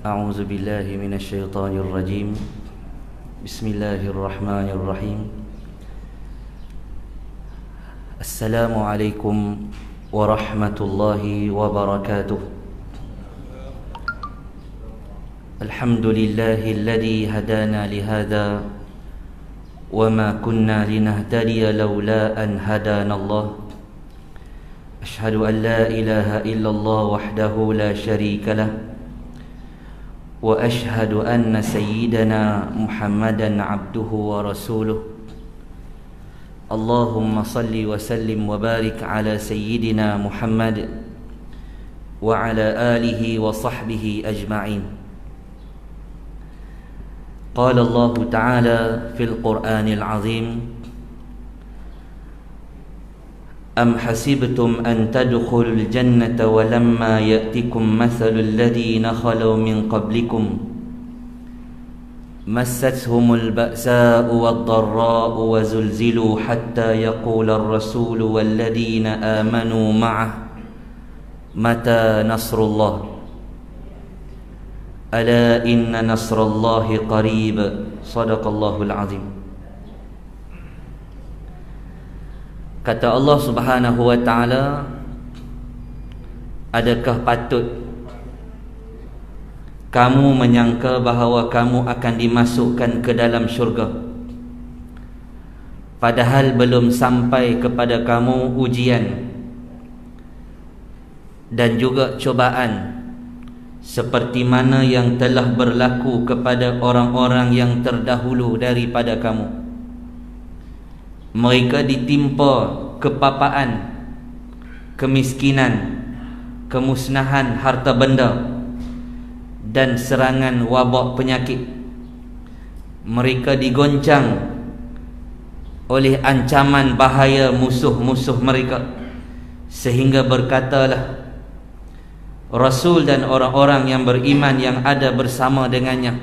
أعوذ بالله من الشيطان الرجيم بسم الله الرحمن الرحيم السلام عليكم ورحمة الله وبركاته الحمد لله الذي هدانا لهذا وما كنا لنهتدي لولا أن هدانا الله أشهد أن لا إله إلا الله وحده لا شريك له وأشهد أن سيدنا محمدا عبده ورسوله اللهم صل وسلم وبارك على سيدنا محمد وعلى آله وصحبه أجمعين قال الله تعالى في القرآن العظيم أم حسبتم أن تدخلوا الجنة ولما يأتكم مثل الذين خلوا من قبلكم مستهم البأساء والضراء وزلزلوا حتى يقول الرسول والذين آمنوا معه متى نصر الله ألا إن نصر الله قريب صدق الله العظيم. Kata Allah Subhanahu wa ta'ala, adakah patut kamu menyangka bahawa kamu akan dimasukkan ke dalam syurga padahal belum sampai kepada kamu ujian dan juga cobaan seperti mana yang telah berlaku kepada orang-orang yang terdahulu daripada kamu. Mereka ditimpa kepapaan, kemiskinan, kemusnahan harta benda dan serangan wabak penyakit. Mereka digoncang oleh ancaman bahaya musuh-musuh mereka, sehingga berkatalah Rasul dan orang-orang yang beriman yang ada bersama dengannya,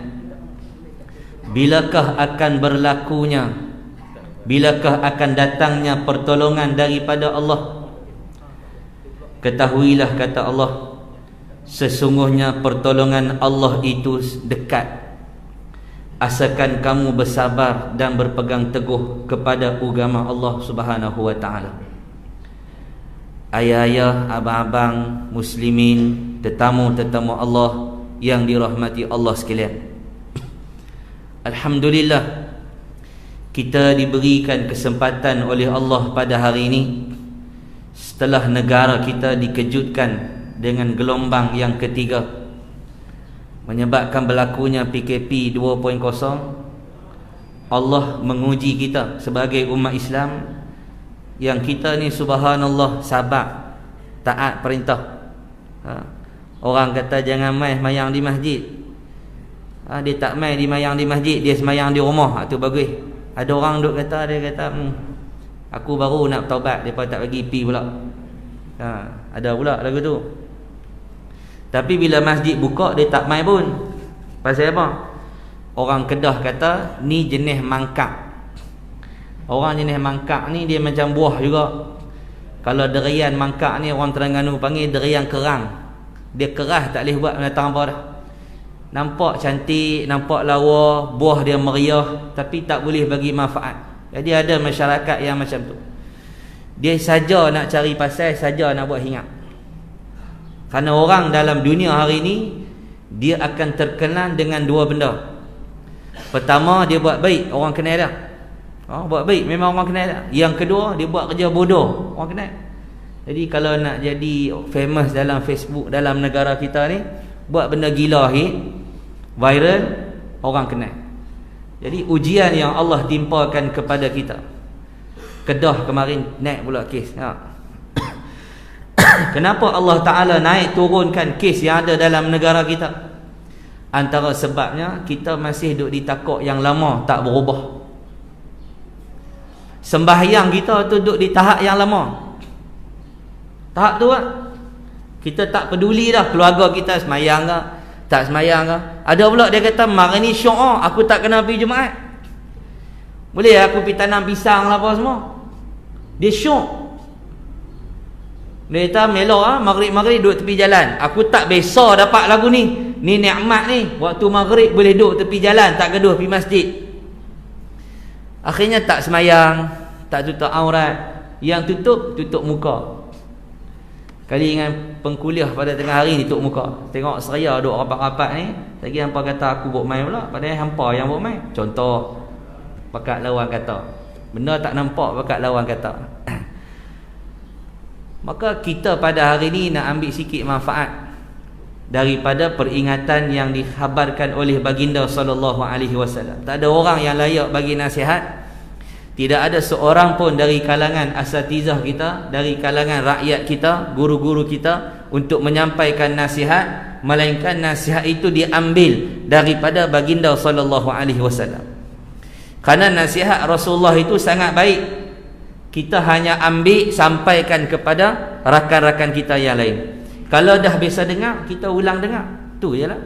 bilakah akan berlakunya, bilakah akan datangnya pertolongan daripada Allah? Ketahuilah, kata Allah, sesungguhnya pertolongan Allah itu dekat, asalkan kamu bersabar dan berpegang teguh kepada agama Allah Subhanahu wa ta'ala. Ayah-ayah, abang-abang, muslimin, tetamu-tetamu Allah yang dirahmati Allah sekalian, alhamdulillah, kita diberikan kesempatan oleh Allah pada hari ini setelah negara kita dikejutkan dengan gelombang yang ketiga menyebabkan berlakunya PKP 2.0. Allah menguji kita sebagai umat Islam yang kita ni subhanallah sabar taat perintah. Orang kata jangan mai semayang di masjid, dia tak mai di mayang di masjid, dia semayang di rumah, itu bagus. Ada orang duk kata, dia kata aku baru nak taubat, depa tak bagi pi pula. Ada pula lagu tu. Tapi bila masjid buka dia tak mai pun. Pasal apa? Orang Kedah kata ni jenis mangkak. Orang jenis mangkak ni dia macam buah juga. Kalau derian mangkak ni orang Terengganu panggil derian kerang. Dia keras, tak boleh buat binatang apa dah. Nampak cantik, nampak lawa, buah dia meriah, tapi tak boleh bagi manfaat. Jadi ada masyarakat yang macam tu, dia saja nak cari pasal, saja nak buat hingat. Kerana orang dalam dunia hari ni, dia akan terkenal dengan dua benda. Pertama, dia buat baik, orang kenal dah. Buat baik, memang orang kenal dah. Yang kedua, dia buat kerja bodoh, orang kenal. Jadi kalau nak jadi famous dalam Facebook, dalam negara kita ni, buat benda gila hit, viral, orang kenal. Jadi ujian yang Allah timpakan kepada kita. Kedah kemarin naik pula kes. Kenapa Allah Ta'ala naik turunkan kes yang ada dalam negara kita? Antara sebabnya kita masih duduk di takok yang lama, tak berubah. Sembahyang kita tu duduk di tahap yang lama. Tahap tu kita tak peduli dah keluarga kita semayang ke tak semayang ke. Ada pula dia kata mari ni syok, aku tak kena pergi Jumaat, boleh aku pergi tanam pisang lah apa semua. Dia syok. Dia kata melok maghrib-maghrib duduk tepi jalan, aku tak biasa dapat lagu ni, ni nikmat ni. Waktu maghrib boleh duduk tepi jalan, tak gaduh pergi masjid. Akhirnya tak semayang, tak tutup aurat. Yang tutup muka. Kali dengan pengkuliah pada tengah hari ni tutup muka. Tengok seraya duduk rapat-rapat ni, lagi hampa kata aku buat main pula, padahal hampa yang buat main. Contoh, bakat lawan kata. Benda tak nampak bakat lawan kata. Maka kita pada hari ni nak ambil sikit manfaat daripada peringatan yang dikhabarkan oleh baginda sallallahu alaihi wasallam. Tak ada orang yang layak bagi nasihat. Tidak ada seorang pun dari kalangan asatizah kita, dari kalangan rakyat kita, guru-guru kita untuk menyampaikan nasihat, melainkan nasihat itu diambil daripada baginda sallallahu alaihi wasallam. Karena nasihat Rasulullah itu sangat baik. Kita hanya ambil sampaikan kepada rakan-rakan kita yang lain. Kalau dah biasa dengar, kita ulang dengar. Tu je lah.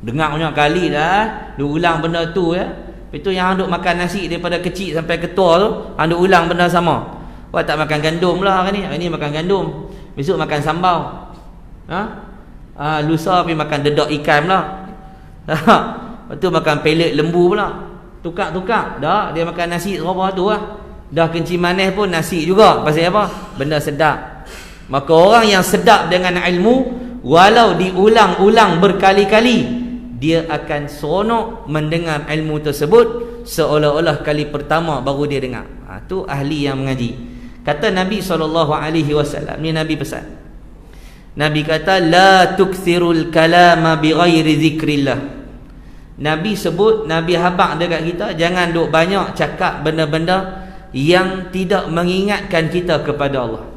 Dengar banyak kali dah, dia ulang benda tu ya. Itu yang duk makan nasi daripada kecil sampai ketua tu, duk ulang benda sama. Wah, tak makan gandum lah hari ni. Hari ni makan gandum. Besok makan sambal. Lusa pergi makan dedak ikan pula. Lepas tu makan pelet lembu pula. Tukar-tukar. Dah, dia makan nasi serba tu lah. Dah kencing manis pun nasi juga. Pasal apa? Benda sedap. Maka orang yang sedap dengan ilmu, walau diulang-ulang berkali-kali, dia akan seronok mendengar ilmu tersebut seolah-olah kali pertama baru dia dengar. Tu ahli yang mengaji. Kata Nabi SAW, ni Nabi pesan. Nabi kata, la tukthirul kalama bighairi zikrillah. Nabi sebut, Nabi habaq dekat kita, jangan duk banyak cakap benda-benda yang tidak mengingatkan kita kepada Allah.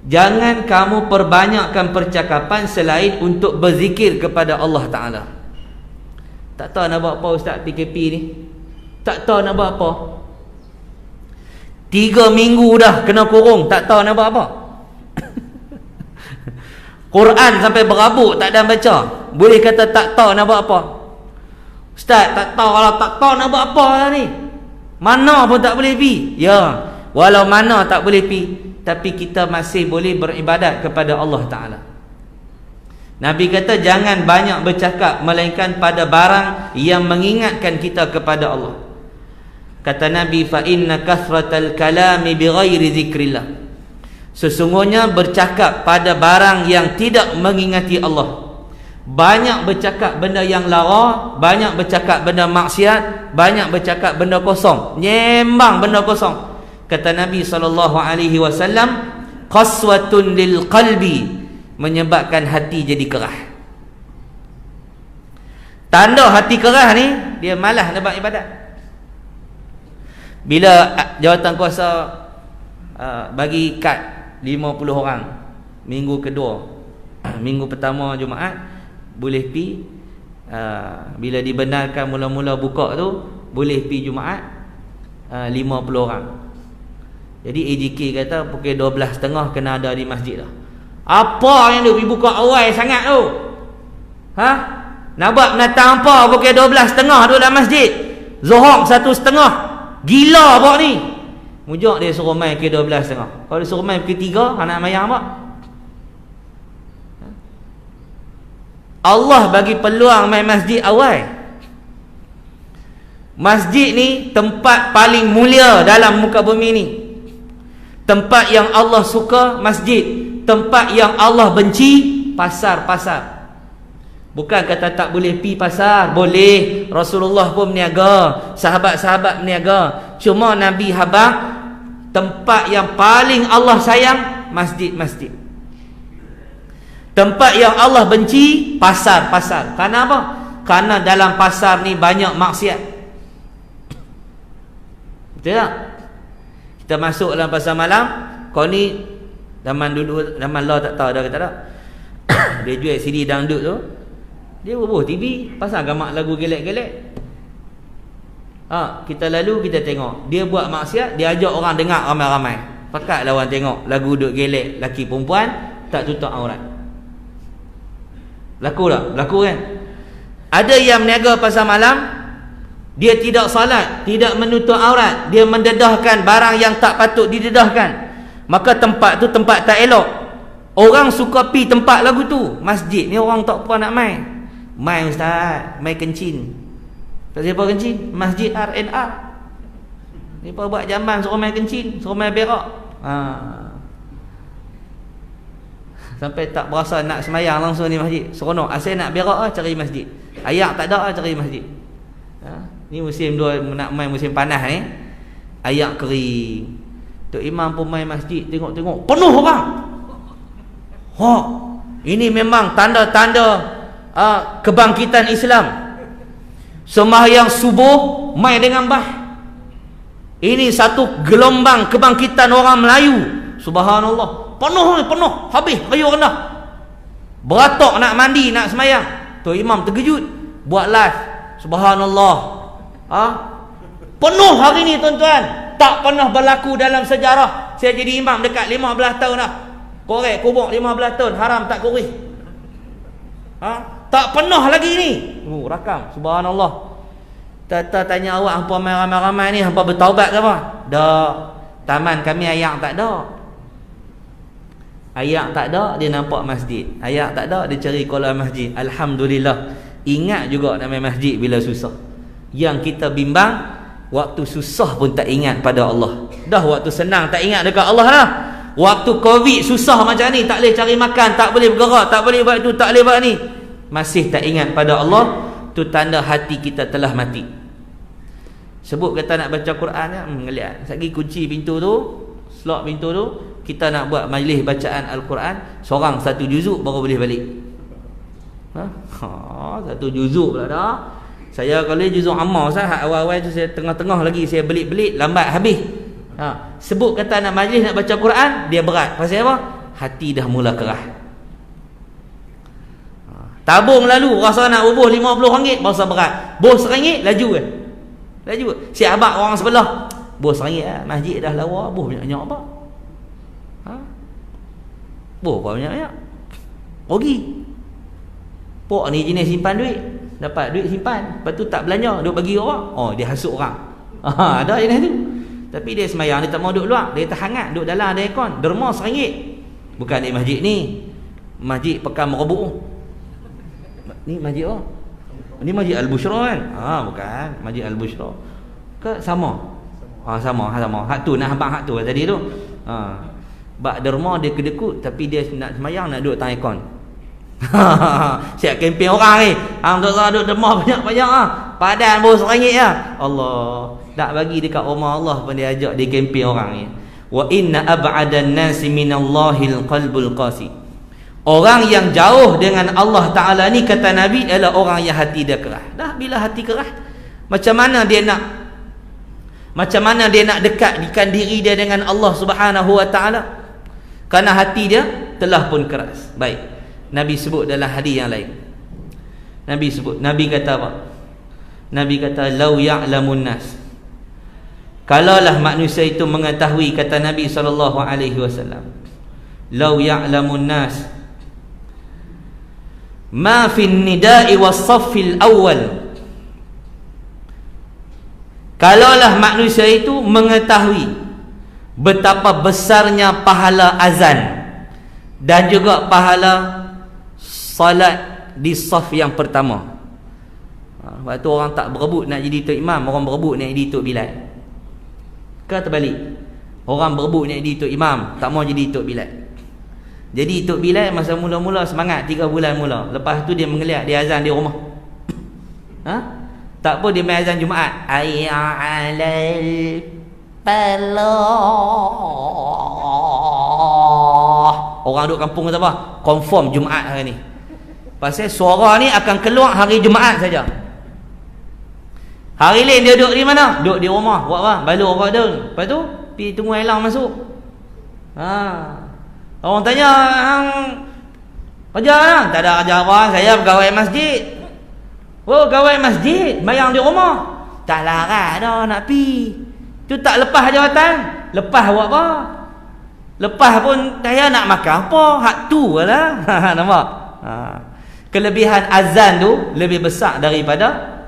Jangan kamu perbanyakkan percakapan selain untuk berzikir kepada Allah Ta'ala. Tak tahu nak buat apa Ustaz PKP ni. Tak tahu nak buat apa. 3 minggu dah kena kurung, tak tahu nak buat apa. Quran sampai berabuk tak ada baca. Boleh kata tak tahu nak buat apa. Ustaz tak tahu, kalau tak tahu nak buat apa lah ni. Mana pun tak boleh pi. Ya, walau mana tak boleh pi, tapi kita masih boleh beribadat kepada Allah Ta'ala. Nabi kata jangan banyak bercakap melainkan pada barang yang mengingatkan kita kepada Allah. Kata Nabi, fa inna kathratal kalami bighairi zikrillah. Sesungguhnya bercakap pada barang yang tidak mengingati Allah. Banyak bercakap benda yang lara, banyak bercakap benda maksiat, banyak bercakap benda kosong, nyembang benda kosong. Kata Nabi SAW, qaswatun lil qalbi, menyebabkan hati jadi kerah. Tanda hati kerah ni, dia malas nak buat ibadat. Bila jawatan kuasa bagi kad 50 orang minggu kedua, minggu pertama Jumaat boleh pi, bila dibenarkan mula-mula buka tu boleh pi Jumaat 50 orang. Jadi AJK kata pukul 12.30 kena ada di masjid dah. Apa yang dia pergi buka awal sangat tu? Nak buat menatang apa pukul 12.30 tu dalam masjid? Zuhur 1.30. Gila apa ni? Mujak dia suruh main pukul 12.30. Kalau dia suruh main pukul 3, anak mayang apa? Allah bagi peluang main masjid awal. Masjid ni tempat paling mulia dalam muka bumi ni. Tempat yang Allah suka, masjid. Tempat yang Allah benci, pasar-pasar. Bukan kata tak boleh pi pasar. Boleh. Rasulullah pun berniaga, sahabat-sahabat berniaga. Cuma Nabi habaq tempat yang paling Allah sayang, masjid-masjid. Tempat yang Allah benci, pasar-pasar. Karena apa? Karena dalam pasar ni banyak maksiat. Betul tak? Kita masuk dalam pasar malam, kau ni zaman dulu, zaman lah tak tahu dah kata tak. Dia jual CD dangdut tu, dia bubuh TV, pasang gamak lagu gelek-gelek. Kita lalu kita tengok, dia buat maksiat, dia ajak orang dengar ramai-ramai. Pakat lawan tengok lagu duk gelek, laki perempuan tak tutup aurat. Laku tak? Laku kan? Ada yang meniaga pasar malam, dia tidak salat, tidak menutup aurat, dia mendedahkan barang yang tak patut didedahkan. Maka tempat tu tempat tak elok. Orang suka pi tempat lagu tu. Masjid ni orang tak apa nak mai. Mai ustaz, mai kencing. Tak siapa kencing? Masjid RNR. Ni apa buat zaman suruh mai kencing, suruh mai berak. Sampai tak berasa nak semayang langsung di masjid. Seronok. Asal nak berak cari masjid. Ayak tak ada cari masjid. Ni musim nak main musim panas ni. Ayak kering. Tok Imam pun main masjid, tengok-tengok penuh orang. Ini memang tanda-tanda kebangkitan Islam. Sembahyang subuh mai dengan bah. Ini satu gelombang kebangkitan orang Melayu. Subhanallah. Penuh, habis kayu rendah. Beratok nak mandi, nak semayang. Tok Imam terkejut, buat live. Subhanallah. Penuh hari ni tuan-tuan. Tak pernah berlaku dalam sejarah. Saya jadi imam dekat 15 tahun dah. Korek kubur 15 tahun, haram tak korek. Tak pernah lagi ni. Rakam. Subhanallah. Tata tanya awak hampa main ramai-ramai ni, hampa bertaubat ke apa? Dak. Taman kami ayak tak ada. Ayak tak ada, dia nampak masjid. Ayak tak ada, dia cari kolam masjid. Alhamdulillah. Ingat juga nak main masjid bila susah. Yang kita bimbang, waktu susah pun tak ingat pada Allah. Dah waktu senang tak ingat dekat Allah dah. Waktu Covid susah macam ni, tak boleh cari makan, tak boleh bergerak, tak boleh buat tu, tak boleh buat ni, masih tak ingat pada Allah. Tu tanda hati kita telah mati. Sebut kata nak baca Quran ya, ngeliat sagi kunci pintu tu, slot pintu tu, kita nak buat majlis bacaan Al-Quran, seorang satu juzuk baru boleh balik. Satu juzuk pula dah. Saya kalau juzuk Ammar Ustaz, awal-awal tu saya tengah-tengah lagi saya belit-belit, lambat habis. Sebut kata nak majlis nak baca Quran, dia berat. Pasal apa? Hati dah mula kerah. Tabung lalu rasa nak bubuh RM50, rasa berat. Buh RM1 laju ke? Laju ke? Si abang orang sebelah, buh RM1 masjid dah lawa, buh banyak-banyak apa? Buh banyak-banyak. Rugi. Pok ni jenis simpan duit. Dapat duit simpan, lepas tu tak belanja, duk bagi orang. Dia hasut orang. Ada jenis tu. Tapi dia semayang, dia tak mau duk luar, dia terhangat duk dalam ada aircon. Derma RM1. Bukan di masjid ni. Masjid Pekan Merebuk. Ni masjid apa? Ni masjid Al-Bushra kan? Bukan, masjid Al-Bushra. Ke sama? Sama. Hak tu nak habang hak tu tadi tu. Bak derma dia kedekut, tapi dia nak semayang nak duk dalam aircon. Siap kempen orang ni. Tuan-tuan duk demah banyak-banyak padan bos RM1 Allah. Tak bagi dekat rumah Allah pun dia ajak dia kempen orang ni. Wa inna ab'adan nasi minallahil qalbul qasi. Orang yang jauh dengan Allah Ta'ala ni kata Nabi adalah orang yang hati dia kerah. Dah bila hati kerah, macam mana dia nak dekatkan diri dia dengan Allah Subhanahu Wa Ta'ala? Kerana hati dia telah pun keras. Baik, Nabi sebut dalam hadis yang lain. Nabi kata apa? Nabi kata lau ya'lamun nas. Kalaulah manusia itu mengetahui, kata Nabi SAW, lau ya'lamun nas ma fin nida'i was-saffil awal. Kalaulah manusia itu mengetahui betapa besarnya pahala azan dan juga pahala salat di saf yang pertama. Waktu orang tak berebut nak jadi tok imam, orang berebut nak jadi tok Bilal. Ke terbalik? Orang berebut nak jadi tok imam, tak mau jadi tok Bilal. Jadi tok Bilal masa mula-mula semangat 3 bulan mula. Lepas tu dia mengeliat, dia azan di rumah. Tak apa dia main azan Jumaat. Hayya 'alal falah. Orang duduk kampung kata apa? Confirm Jumaat hari ni. Pasal suara ni akan keluar hari Jumaat saja. Hari lain dia duduk di mana? Duduk di rumah. Buat apa? Balur orang daun. Lepas tu pergi tunggu elang masuk. Orang tanya, kerja lah? Tak ada kerja apa, saya pegawai masjid. Pegawai masjid, bayang di rumah. Tak larat dah nak pi. Tu tak lepas jawatan. Lepas buat apa? Lepas pun saya nak makan apa? Hak tu lah. Nampak? Kelebihan azan tu lebih besar daripada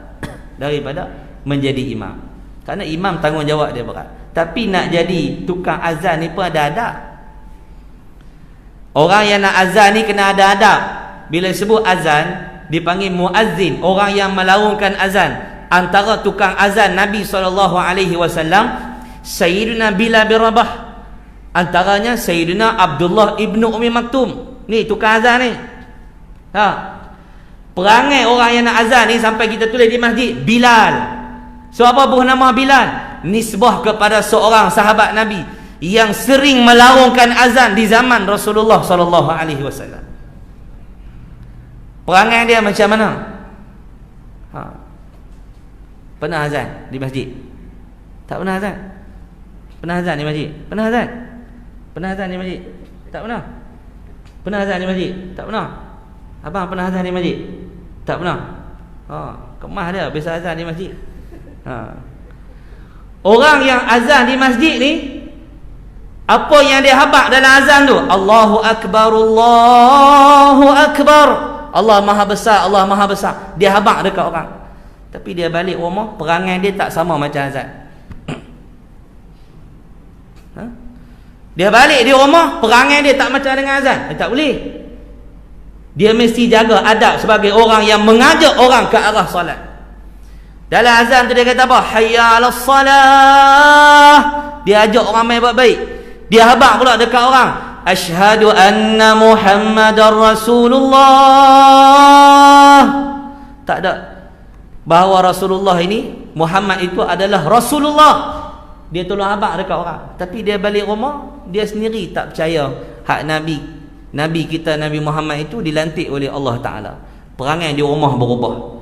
menjadi imam. Kerana imam tanggungjawab dia berat. Tapi nak jadi tukang azan ni pun ada adab. Orang yang nak azan ni kena ada adab. Bila sebut azan, dipanggil muazzin, orang yang melaungkan azan. Antara tukang azan Nabi SAW, Sayyidina Bilal bin Rabah. Antaranya Sayyidina Abdullah ibnu Umi Maktum. Ni tukang azan ni. Perangai orang yang nak azan ni sampai kita tulis di masjid, Bilal. So apa buah nama Bilal? Nisbah kepada seorang sahabat Nabi yang sering melaungkan azan di zaman Rasulullah SAW. Perangai dia macam mana? Pernah azan di masjid? Tak pernah azan? Pernah azan di masjid? Pernah azan? Pernah azan di masjid? Tak pernah? Pernah azan di masjid? Tak pernah? Abang pernah azan di masjid? Tak pernah? Kemah dia biasa azan di masjid. Orang yang azan di masjid ni, apa yang dia habaq dalam azan tu? Allahu Akbar, Allahu Akbar, Allah Maha Besar, Allah Maha Besar. Dia habaq dekat orang. Tapi dia balik rumah, perangai dia tak sama macam azan. Dia balik di rumah, perangai dia tak macam dengan azan. Tak boleh. Dia mesti jaga adab sebagai orang yang mengajak orang ke arah solat. Dalam azan tu dia kata apa? Hayya 'alas salah. Dia ajak orang main buat baik. Dia habaq pula dekat orang, asyhadu anna Muhammadar Rasulullah. Tak ada. Bahawa Rasulullah ini, Muhammad itu adalah Rasulullah. Dia tolong habaq dekat orang. Tapi dia balik rumah, dia sendiri tak percaya hak Nabi kita, Nabi Muhammad itu dilantik oleh Allah Ta'ala. Perangai di rumah berubah.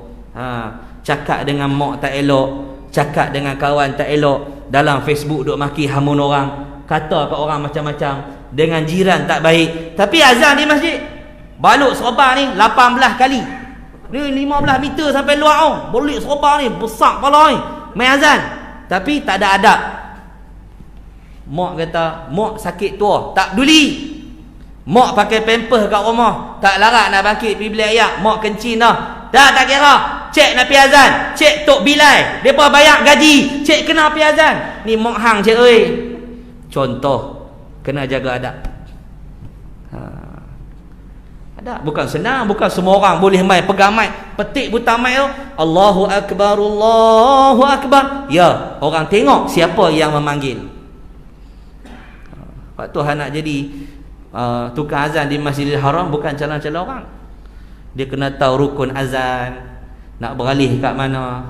Cakap dengan mak tak elok, cakap dengan kawan tak elok, dalam Facebook duk maki hamun orang, kata kat orang macam-macam, dengan jiran tak baik. Tapi azan di masjid, balut serba ni 18 kali. Ni 15 meter sampai luar tau. Balut serba ni besar kepala ni, main azan. Tapi tak ada adab. Mak kata, mak sakit tua, tak peduli. Mak pakai pampers kat rumah, tak larat nak bangkit pergi beli ayak, mak kencing dah. Dah tak kira. Cik nak pergi azan, cik Tok Bilal, depa bayar gaji, cik kena pergi azan. Ni mak hang cik oi. Contoh, kena jaga adab. Adab bukan senang, bukan semua orang boleh main pegang mic, petik butang mic tu, Allahu Akbar, Allahu Akbar. Ya, orang tengok siapa yang memanggil. Waktu hang nak jadi tukang azan di Masjidil Haram, bukan calon-calon orang. Dia kena tahu rukun azan, nak beralih kat mana,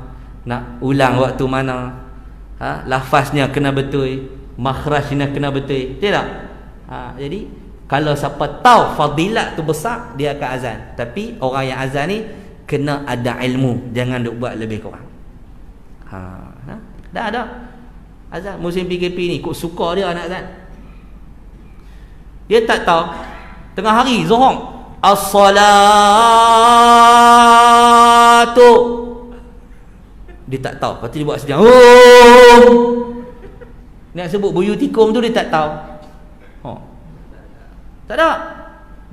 nak ulang waktu mana, lafaznya kena betul, makhrajnya kena betul. Tidak? Jadi kalau siapa tahu fadilat tu besar, dia akan azan. Tapi orang yang azan ni kena ada ilmu, jangan duk buat lebih kurang. Dah ada azan musim PKP ni, kok suka dia nak azan. Dia tak tahu tengah hari Zuhur, as-salatu, dia tak tahu. Lepas tu dia buat sejam, nak sebut buyutikum tu dia tak tahu. Tak ada.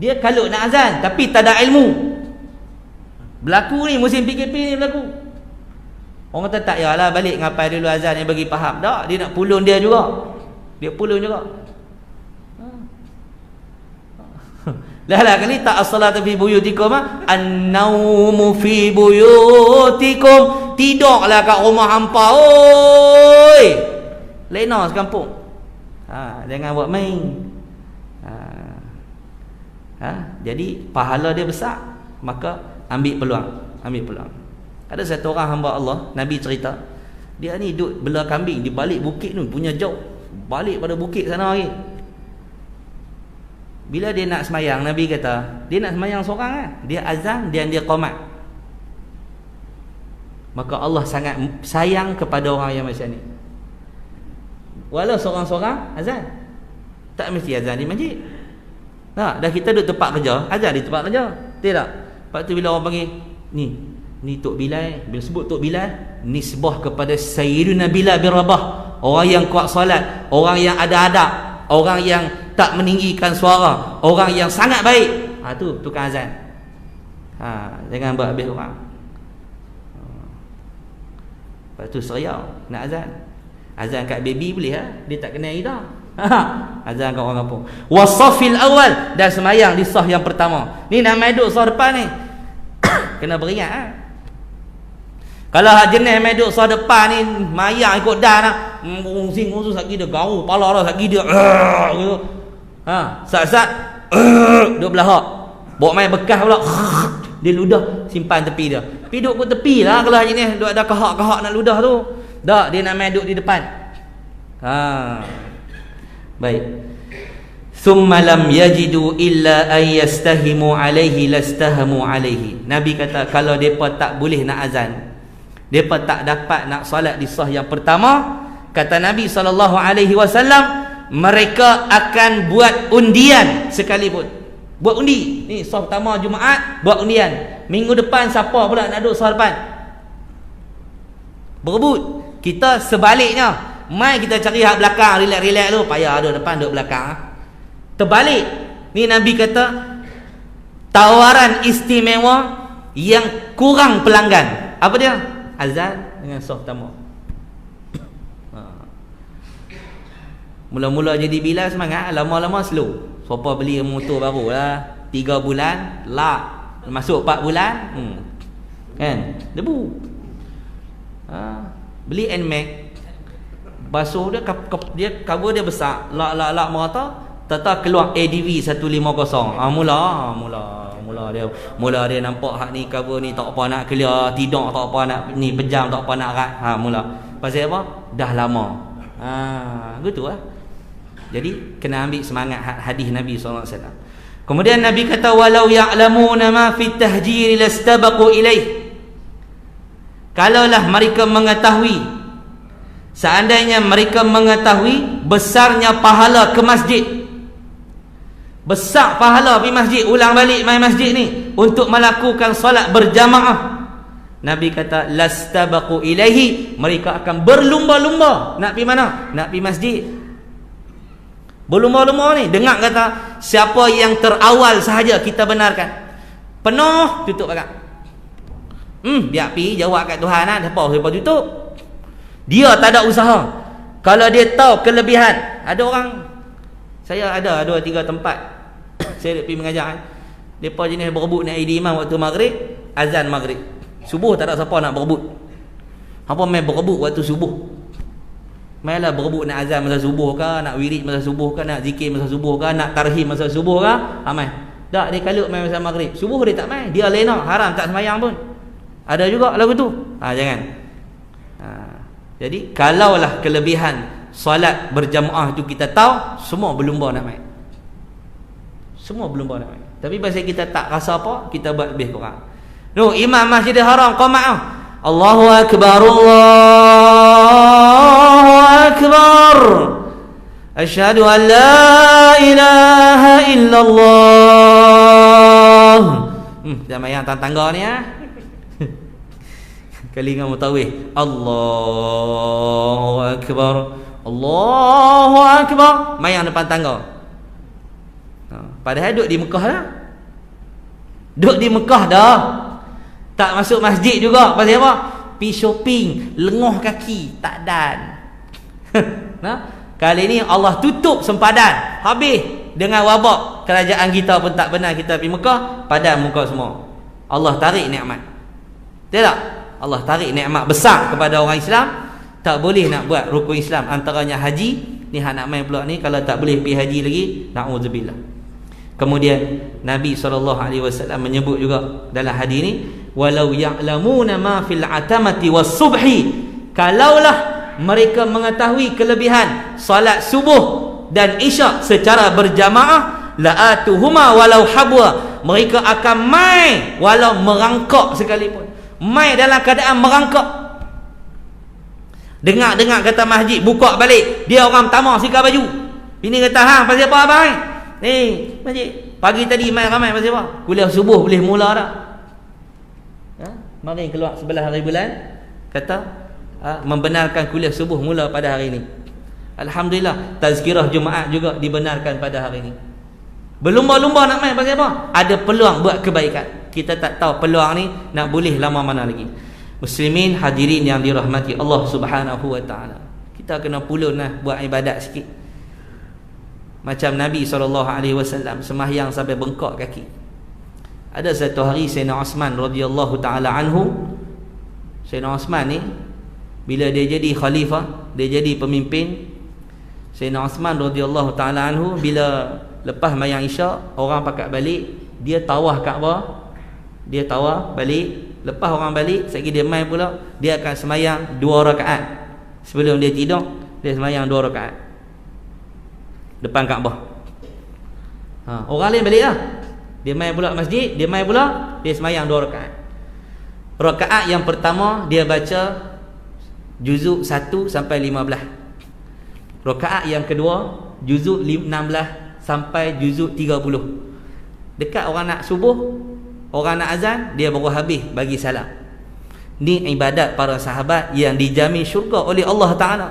Dia kalau nak azan tapi tak ada ilmu. Berlaku ni musim PKP ni berlaku. Orang kata tak yalah, balik ngapai dulu azan ni bagi faham. Tak, dia nak pulun dia juga. Dia pulun juga. Lah kali tak as-salatu fi buyutikum, an-naumu fi buyutikum. Tidaklah kat rumah hampa oi. Lena sekampung. Jangan buat main. Jadi pahala dia besar, maka ambil peluang. Ada satu orang hamba Allah, Nabi cerita, dia ni duduk bela kambing di balik bukit tu, punya jauh, balik pada bukit sana lagi. Bila dia nak semayang, Nabi kata, dia nak semayang seorang kan? Dia azan, dia qamat. Maka Allah sangat sayang kepada orang yang macam ni. Walau seorang-seorang azan, tak mesti azan di masjid. Dah kita duduk tempat kerja, azan di tempat kerja. Tidak. Lepas tu bila orang panggil, ni Tok Bilal, bila sebut Tok Bilal, nisbah kepada Sayyidina Bilal bin Rabah, orang yang kuat solat, orang yang ada adab, orang yang tak meninggikan suara, orang yang sangat baik. Tu tukang azan. Jangan buat habis orang. Lepas tu seriau nak azan. Azan kat baby boleh dia tak kena ida. Azan kat orang kampung. Wasafil awal, dan semayang di saf yang pertama. Ni nak main duduk saf depan ni. Kena beringat ha? Kalau jenis main duduk saf depan ni mayang ikut dan lah. Sing usus sakit dia gaul, pala dah sakit dia. Gitu. Sat-sat duduk belahak. Bawa main bekas pula. Dia ludah simpan tepi dia. Pergi duduk kat tepi lah kalau jenis duduk ada kahak-kahak nak ludah tu. Tak, dia nak main duduk di depan. Baik. Summa lam yajidu illa an yastahimu alaihi lastahamu alaihi. Nabi kata kalau depa tak boleh nak azan, depa tak dapat nak solat di saf yang pertama, kata Nabi SAW, mereka akan buat undian sekalipun. Buat undi. Ni saf pertama Jumaat, buat undian. Minggu depan siapa pula nak duduk saf depan? Berebut. Kita sebaliknya, mai kita cari hak belakang, relax-relax tu, payah ada depan duduk belakang. Terbalik. Ni Nabi kata tawaran istimewa yang kurang pelanggan. Apa dia? Azan dengan saf pertama. Mula-mula jadi bila semangat, lama-lama slow. Siapa beli motor baru lah 3 bulan lak, masuk 4 bulan kan debu. Beli NMAX, basuh dia, dia cover dia besar, lak merata, tata keluar ADV 150. Mula dia nampak hak ni cover ni tak apa nak clear, tidak tak apa nak ni pejam, tak apa nak rat. Mula pasal apa? Dah lama. Gitu lah. Jadi kena ambil semangat hadis Nabi SAW. Kemudian Nabi kata walau ya'lamuna ma fi tahjir lastabaqu ilaih. Kalaulah mereka mengetahui, seandainya mereka mengetahui besarnya pahala ke masjid, besar pahala pergi masjid, ulang balik main masjid ni untuk melakukan solat berjamaah, Nabi kata lastabaqu ilaihi, mereka akan berlumba-lumba nak pergi mana? Nak pergi masjid. Berlumba-lumba ni, dengar kata siapa yang terawal sahaja kita benarkan, penuh tutup agak. Biar pergi jawab kat Tuhan lah, siapa tutup. Dia tak ada usaha. Kalau dia tahu kelebihan, ada orang, saya ada 2-3 tempat saya pergi mengajar, mereka jenis berebut nak ID imam waktu maghrib, azan maghrib, subuh tak ada siapa nak berebut. Apa main berebut waktu subuh? Mainlah berebut nak azan masa subuh ke, nak wirid masa subuh ke, nak zikir masa subuh ke, nak tarhim masa subuh ke, main. Tak, dia kalut main masa maghrib. Subuh dia tak main, dia lena, haram tak semayang pun. Ada juga lagu tu. Jangan. Jadi kalaulah kelebihan solat berjamaah tu kita tahu, semua berlumba nak main. Semua berlumba nak main. Tapi pasal kita tak rasa apa, kita buat lebih kurang. Imam Masjidil Haram qamat. Allahu Akbar, Allahu Akbar, asyhadu an la ilaha illallah. Jangan mayang tangga ni Kali dengan mutawih, Allahu Akbar, Allahu Akbar, mayang depan tangga. Padahal duduk di Mekah lah. Duduk di Mekah dah, tak masuk masjid juga. Pasal apa? Pergi shopping, lengoh kaki, tak dan. Kali ni Allah tutup sempadan, habis dengan wabak. Kerajaan kita pun tak benar kita pergi Mekah, padan muka semua. Allah tarik nikmat. Betul tak? Allah tarik nikmat besar kepada orang Islam. Tak boleh nak buat rukun Islam, antaranya haji. Ni hak nak main pula ni, kalau tak boleh pergi haji lagi, na'udzubillah. Kemudian Nabi SAW menyebut juga dalam hadis ni, walau ya'lamuna ma fil atamati was subhi, kalaulah mereka mengetahui kelebihan salat subuh dan isyak secara berjamaah, la'atuhuma walau habwa, mereka akan mai walau merangkak sekalipun. Mai dalam keadaan merangkak. Dengar kata masjid buka balik, dia orang pertama sikar baju. Bini kata, pasal apa abang ni? Masjid pagi tadi mai ramai, pasal apa? Kuliah subuh boleh mula dah. Mari keluar 11 hari bulan, kata membenarkan kuliah subuh mula pada hari ini. Alhamdulillah, tazkirah Jumaat juga dibenarkan pada hari ini. Berlumba-lumba nak main, pasal apa? Ada peluang buat kebaikan. Kita tak tahu peluang ni nak boleh lama mana lagi. Muslimin hadirin yang dirahmati Allah Subhanahu wa taala, kita kena pulun lah buat ibadat sikit. macam Nabi SAW sembahyang sampai bengkak kaki. Ada satu hari Sayyidina Osman radhiyallahu taala anhu, Sayyidina Osman ni bila dia jadi khalifah, dia jadi pemimpin, Sayyidina Osman radhiyallahu taala anhu bila lepas mayang Isyak, orang pakat balik, dia tawaf Kaabah, dia tawaf balik. Lepas orang balik, sekali dia mai pula, dia akan semayang 2 rakaat. Sebelum dia tidur, dia semayang 2 rakaat depan Kaabah. Orang lain balik lah, dia mai pula masjid, dia mai pula, dia semayang 2 rakaat. Rakaat yang pertama dia baca juzuk 1 sampai 15. Rakaat yang kedua juzuk 16 sampai juzuk 30. Dekat orang nak subuh, orang nak azan, dia baru habis bagi salam. Ni ibadat para sahabat yang dijamin syurga oleh Allah Ta'ala.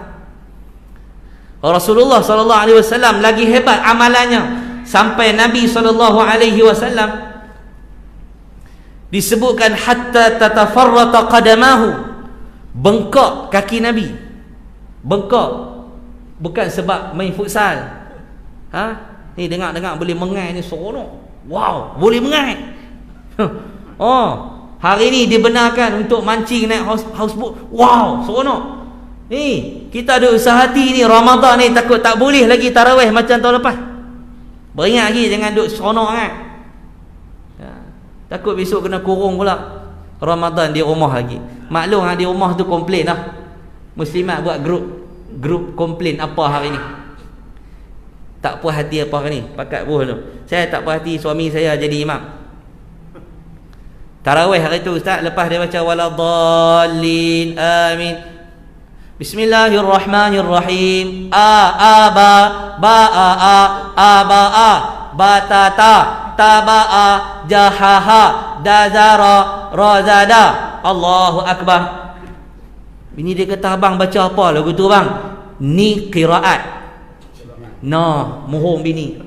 Rasulullah SAW lagi hebat amalannya, sampai Nabi SAW disebutkan hatta tatafarrata qadamahu, bengkak kaki Nabi. Bengkak bukan sebab main futsal. Ni dengar-dengar boleh mengai ni, seronok. Wow, boleh mengai. Hari ni dibenarkan untuk mancing naik houseboat. Wow, seronok. Ni kita ada usaha hati ni, Ramadan ni takut tak boleh lagi tarawih macam tahun lepas. Beringat lagi, jangan duk seronok kan. Takut besok kena kurung pula Ramadan di rumah lagi. Maklum di rumah tu komplain lah. Muslimat buat grup komplain apa hari ni. Tak puas hati apa hari ni, pakat buh tu. Saya tak puas hati suami saya jadi imam. Tarawih hari tu ustaz, lepas dia baca waladhdallin amin, bismillahirrahmanirrahim, aba aba batata taba'a jahaha dazara razada Allahu akbar. Ini dia kata, abang baca apa lagu tu bang? Ni qiraat. Mohon bini.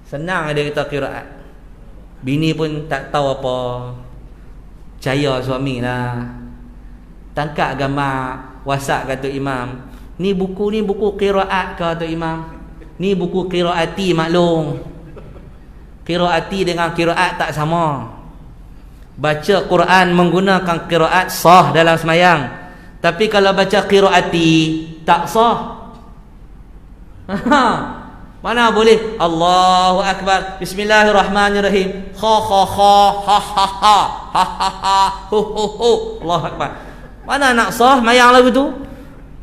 Senang dia kata qiraat. Bini pun tak tahu apa, percaya suami lah. Tangkap gambar WhatsApp kata imam, ni buku qiraat kata imam. Ni buku qiraati, maklum. Qiraati dengan qiraat tak sama. Baca Quran menggunakan qiraat sah dalam semayang, tapi kalau baca qiraati tak sah. Mana boleh Allahu akbar, bismillahirrahmanirrahim, ha ha ha ha ha ha ha ha ha hu hu hu, Allahu akbar. Mana nak sah mayang lagu tu?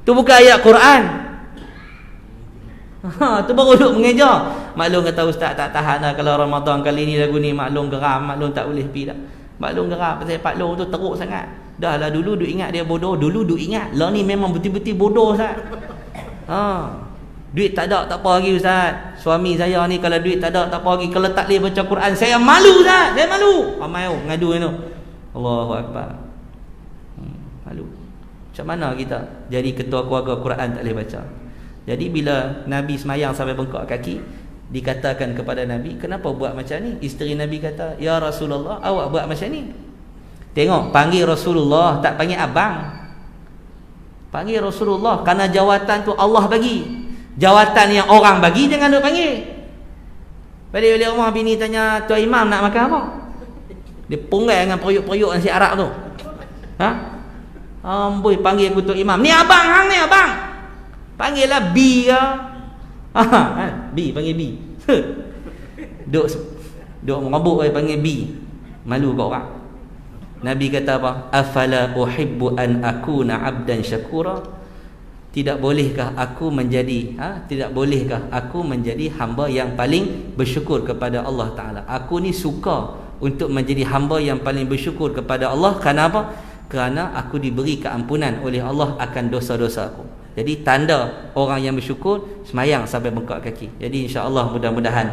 Tu bukan ayat Quran. Tu baru duduk mengejar. Maklum kata ustaz tak tahan dah kalau Ramadan kali ni lagu ni, maklum geram, maklum tak boleh pergi dah. Maklum geram pasal Pak Long tu teruk sangat. Dah lah, dulu duk ingat dia bodoh, dulu duk ingat. Lah ni memang betul-betul bodoh ustaz. Duit tak ada tak apa lagi ustaz. Suami saya ni kalau duit tak ada tak apa lagi, kalau tak boleh baca Quran saya malu ustaz, saya malu. Ramai ngadu tu. Allahu akbar. Malu. Macam mana kita jadi ketua keluarga Quran tak boleh baca? Jadi bila Nabi semayang sampai bengkak kaki, dikatakan kepada Nabi, kenapa buat macam ni? Isteri Nabi kata, ya Rasulullah, awak buat macam ni. Tengok, panggil Rasulullah, tak panggil abang. Panggil Rasulullah, kerana jawatan tu Allah bagi. Jawatan yang orang bagi jangan duk panggil. Balik-balik rumah bini tanya, Tuan Imam nak makan apa? Dia punggai dengan periuk-periuk nasi Arab tu. Amboi, panggil aku Tuan Imam. Ni abang hang ni, abang. Panggillah B ke? B, panggil B. Duk mabuk panggil B. Malu kat orang. Nabi kata apa? Afala uhibbu an akuna abdan syakura? Tidak bolehkah aku menjadi hamba yang paling bersyukur kepada Allah Ta'ala? Aku ni suka untuk menjadi hamba yang paling bersyukur kepada Allah. Kerana apa? Kerana aku diberi keampunan oleh Allah akan dosa-dosa aku. Jadi tanda orang yang bersyukur semayang sampai bengkak kaki. Jadi insya-Allah mudah-mudahan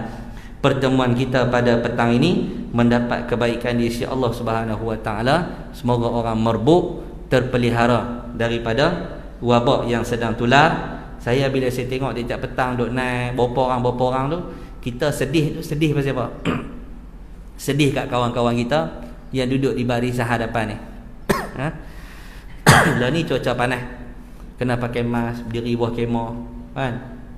pertemuan kita pada petang ini mendapat kebaikan di sisi Allah Subhanahu Wa Taala. Semoga orang merbuk, terpelihara daripada wabak yang sedang tular. Saya bila saya tengok tiap petang duk naik berapa orang tu, kita sedih pasal apa? Sedih kat kawan-kawan kita yang duduk di barisan hadapan ni. Lah ni cuaca panas, kena pakai mask, berdiri buah kemah kan.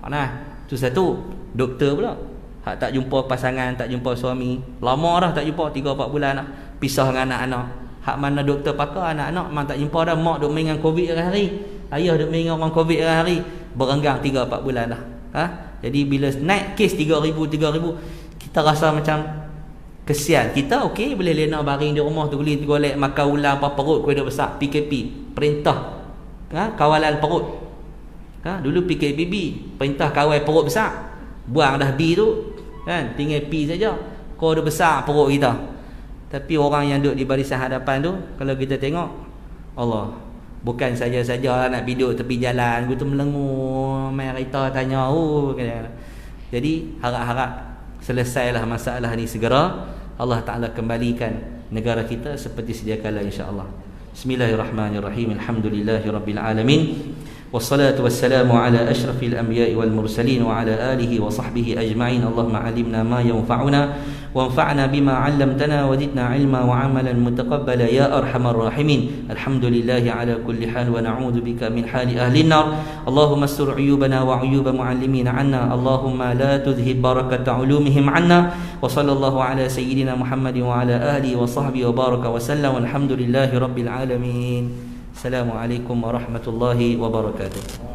Nah, tu satu. Doktor pula hak tak jumpa pasangan, tak jumpa suami, lama dah tak jumpa, 3-4 bulan dah, pisah dengan anak-anak. Hak mana doktor pakar, anak-anak memang tak jumpa dah, mak duk main dengan covid hari-hari, ayah duk main dengan orang covid hari-hari, berenggang 3-4 bulan dah. Jadi bila naik kes 3,000 kita rasa macam kesian. Kita okey boleh lena baring di rumah tu, boleh golek makan ulang apa, perut kau dah besar. PKP perintah kawalan perut. Dulu PKPB perintah kawal perut besar, buang dah B tu kan, tinggal P saja, kau dah besar perut kita. Tapi orang yang duduk di barisan hadapan tu, kalau kita tengok, Allah, bukan saja-saja nak duduk tepi jalan gitu melengur main kereta tanya jadi harap-harap selesailah masalah ni segera, Allah Ta'ala kembalikan negara kita seperti sedia kala insya-Allah. Bismillahirrahmanirrahim. Alhamdulillahirabbil alamin. والصلاة والسلام على أشرف الأنبياء والمرسلين وعلى آله وصحبه أجمعين. اللهم علمنا ما ينفعنا وانفعنا بما علمتنا وزدنا علما وعملا متقبلا يا أرحم الراحمين. الحمد لله على كل حال ونعوذ بك من حال أهل النار. اللهم استر عيوبنا وعيوب معلمين عنا. اللهم لا تذهب بركة علومهم عنا. وصلى الله على سيدنا محمد وعلى آله وصحبه وبارك وسلم والحمد لله رب العالمين. Assalamualaikum warahmatullahi wabarakatuh.